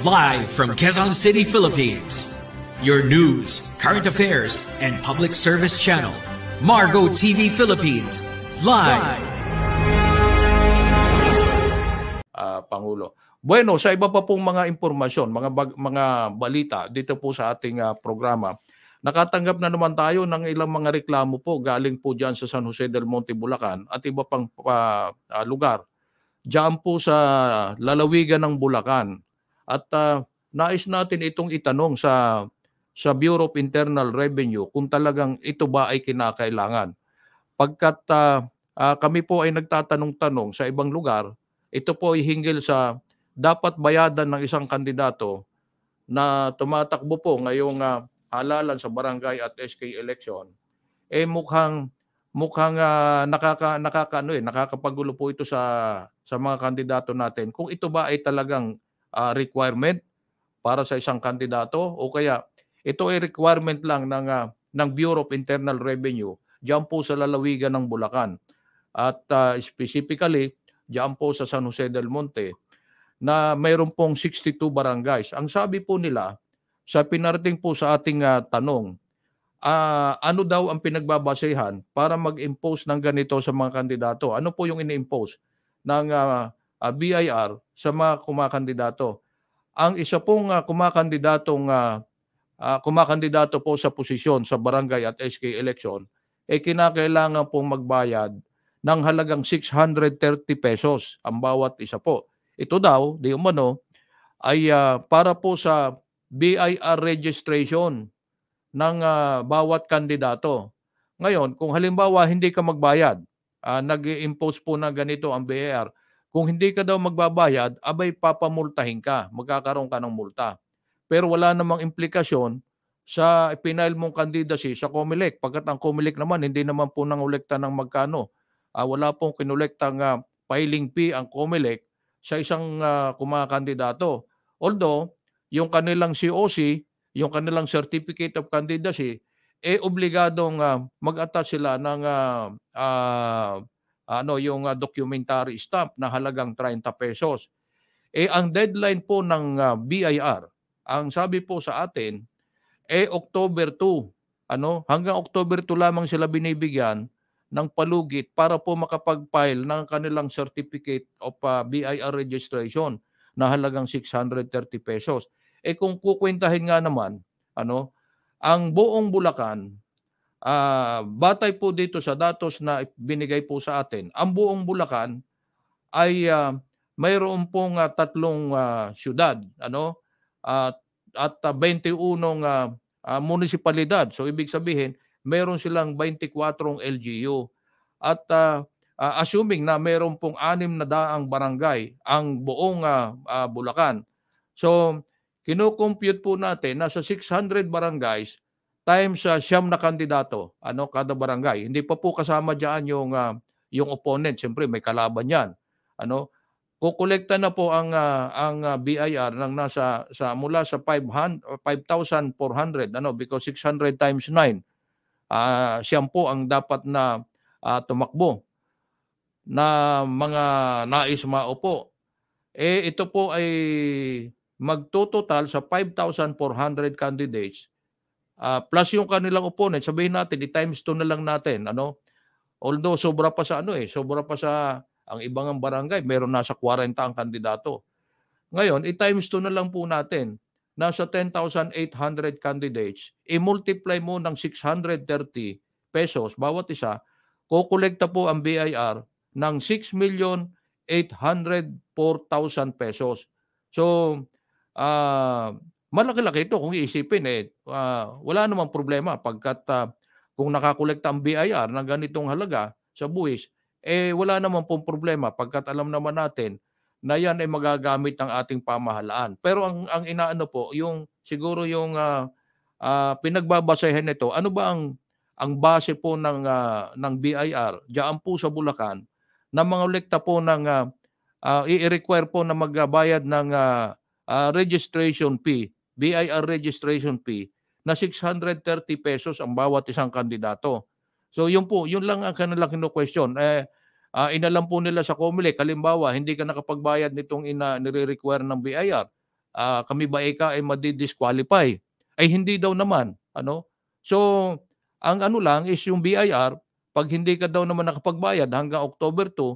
Live from Quezon City, Philippines. Your news, current affairs, and public service channel, Margo TV Philippines. Live. Pangulo. Bueno, sa iba pa pong mga impormasyon, mga balita dito po sa ating programa, nakatanggap na naman tayo ng ilang mga reklamo po galing po dyan sa San Jose del Monte, Bulacan at iba pang lugar. Diyan po sa lalawigan ng Bulacan. At nais natin itong itanong sa Bureau of Internal Revenue kung talagang ito ba ay kinakailangan. Pagkat kami po ay nagtatanong-tanong sa ibang lugar, ito po ay hinggil sa dapat bayadan ng isang kandidato na tumatakbo po ngayong halalan sa barangay at SK election. Mukhang nakakapagulo po ito sa mga kandidato natin. Kung ito ba ay talagang requirement para sa isang kandidato o kaya ito ay requirement lang ng Bureau of Internal Revenue diyan po sa lalawigan ng Bulacan at specifically diyan po sa San Jose del Monte na mayroon pong 62 barangays. Ang sabi po nila sa pinarating po sa ating tanong, ano daw ang pinagbabasehan para mag-impose ng ganito sa mga kandidato? Ano po yung ini-impose ng BIR sa mga kumakandidato? Ang isa pong kumakandidato po sa posisyon sa barangay at SK election kinakailangan pong magbayad ng halagang 630 pesos ang bawat isa po. Ito daw, di umano, ay para po sa BIR registration ng bawat kandidato. Ngayon, kung halimbawa hindi ka magbayad, nag-i-impose po na ganito ang BIR, kung hindi ka daw magbabayad, abay papamultahin ka, magkakaroon ka ng multa. Pero wala namang implikasyon sa pinail mong candidacy sa COMELEC. Pagkat ang COMELEC naman, hindi naman po nangolekta ng magkano. Wala pong kinulektang filing fee ang COMELEC sa isang kumakandidato. Although, yung kanilang COC, yung kanilang Certificate of Candidacy, obligadong mag-attach sila ng yung documentary stamp na halagang 30 pesos. Ang deadline po ng BIR, ang sabi po sa atin, October 2. Hanggang October 2 lamang sila binibigyan ng palugit para po makapag-file ng kanilang Certificate of BIR registration na halagang 630 pesos. Kung kukwentahin nga naman, ang buong Bulacan, batay po dito sa datos na binigay po sa atin, ang buong Bulacan ay mayroon pong tatlong syudad, at 21 munisipalidad. So ibig sabihin, mayroon silang 24 LGU. At assuming na mayroon pong 600 barangay ang buong Bulacan. So kino-compute po natin na sa 600 barangays times siyam na kandidato, kada barangay. Hindi pa po kasama diyan yung opponent, siyempre may kalaban 'yan. Kukolekta na po ang BIR ng mula sa 5,400 because 600 times 9 siyam po ang dapat na tumakbo na mga nais maupo. Ito po ay magtototal sa 5,400 candidates plus yung kanilang opponent. Sabihin natin, i-times 2 na lang natin. Although sobra pa sa ang ibang barangay, meron nasa 40 ang kandidato. Ngayon, i-times 2 na lang po natin. Nasa 10,800 candidates, i-multiply mo ng 630 pesos bawat isa, kukolekta po ang BIR ng 6,804,000 pesos. So, malaki-laki ito kung iisipin. Wala namang problema pagkat kung nakakolekta ang BIR ng ganitong halaga sa buwis, wala namang pong problema pagkat alam naman natin na yan ay magagamit ng ating pamahalaan. Pero ang inaano po, siguro yung pinagbabasehan nito, ano ba ang base po ng BIR diyan po sa Bulacan na mga kolekta po ng i-require po na magbayad ng registration fee, BIR registration fee na 630 pesos ang bawat isang kandidato. So yun lang ang kanilang kino-question. Inalam po nila sa COMELEC, halimbawa, hindi ka nakapagbayad nitong nire-require ng BIR. kami ba ika ay madi-disqualify? Ay hindi daw naman, ano. So, ang ano lang is yung BIR, 'pag hindi ka daw naman nakapagbayad hanggang October 2,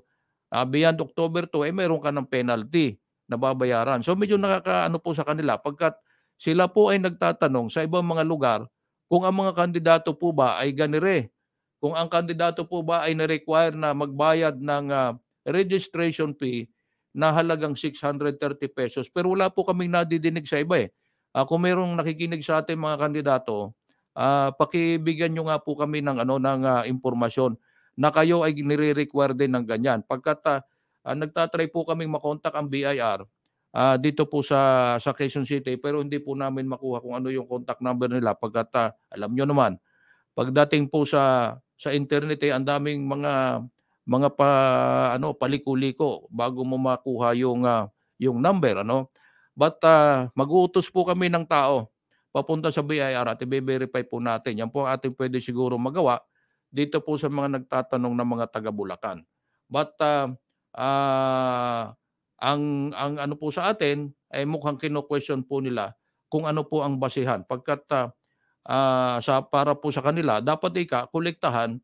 beyond October 2, eh, meron ka ng penalty na babayaran. So, medyo nakakaano po sa kanila pagkat sila po ay nagtatanong sa ibang mga lugar kung ang mga kandidato po ba ay ganire, kung ang kandidato po ba ay na-require na magbayad ng, registration fee na halagang ₱630. Pero wala po kaming nadidinig sa iba, eh. Kung merong nakikinig sa ating mga kandidato, pakibigyan niyo nga po kami ng ano, ng, impormasyon na kayo ay nire-require din ng ganyan. Pagkat, nagta-try po kaming ma-contact ang BIR, dito po sa Quezon City pero hindi po namin makuha kung ano yung contact number nila pagkat, alam niyo naman pagdating po sa internet, eh, ang daming mga paliko-liko bago mo makuha yung number ano. But, mag-uutos po kami ng tao papunta sa BIR at ibe-verify po natin. Yan po ang ating puwede siguro magawa dito po sa mga nagtatanong na mga taga Bulacan. But, ang ano po sa atin ay mukhang kino-question po nila kung ano po ang basehan pagkat, para po sa kanila dapat kolektahan,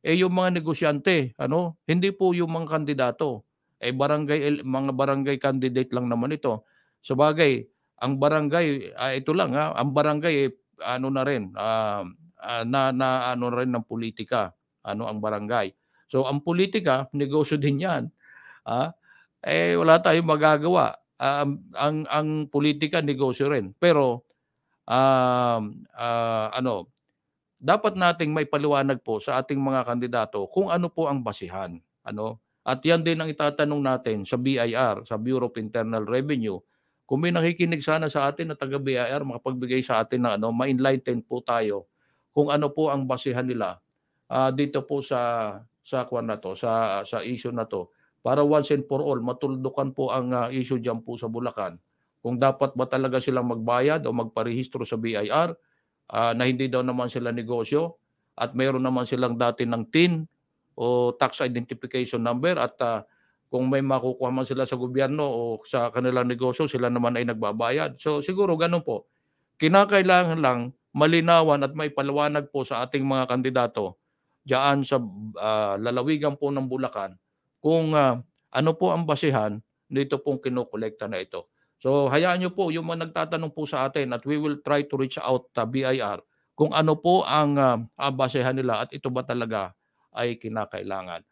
eh, yung mga negosyante ano, hindi po yung mga kandidato. Eh, mga barangay candidate lang naman ito. Sabagay ang barangay, ito lang, ang barangay, eh, ano na rin, na ano rin ng pulitika, ano ang barangay. So ang pulitika negosyo din 'yan, ah, wala tayong magagawa. Ang pulitika negosyo rin pero, ano dapat nating maipaliwanag po sa ating mga kandidato kung ano po ang basehan, ano. At 'yan din ang itatanong natin sa BIR, sa Bureau of Internal Revenue. Kung may nakikinig sana sa atin na taga BIR makapagbigay sa atin ng ano, ma-enlighten po tayo kung ano po ang basehan nila, dito po sa kuwan na 'to, sa issue na 'to. Para once and for all matuldukan po ang, issue diyan po sa Bulacan. Kung dapat ba talaga silang magbayad o magparehistro sa BIR, na hindi daw naman sila negosyo at mayroon naman silang dati ng TIN o tax identification number at, kung may makukuha man sila sa gobyerno o sa kanilang negosyo sila naman ay nagbabayad. So siguro gano'n po. Kinakailangan lang malinawan at maipaliwanag po sa ating mga kandidato diyaan sa, lalawigan po ng Bulacan kung, ano po ang basehan nito pong kinokolekta na ito. So hayaan niyo po yung mga nagtatanong po sa atin at we will try to reach out sa BIR kung ano po ang, basehan nila at ito ba talaga ay kinakailangan.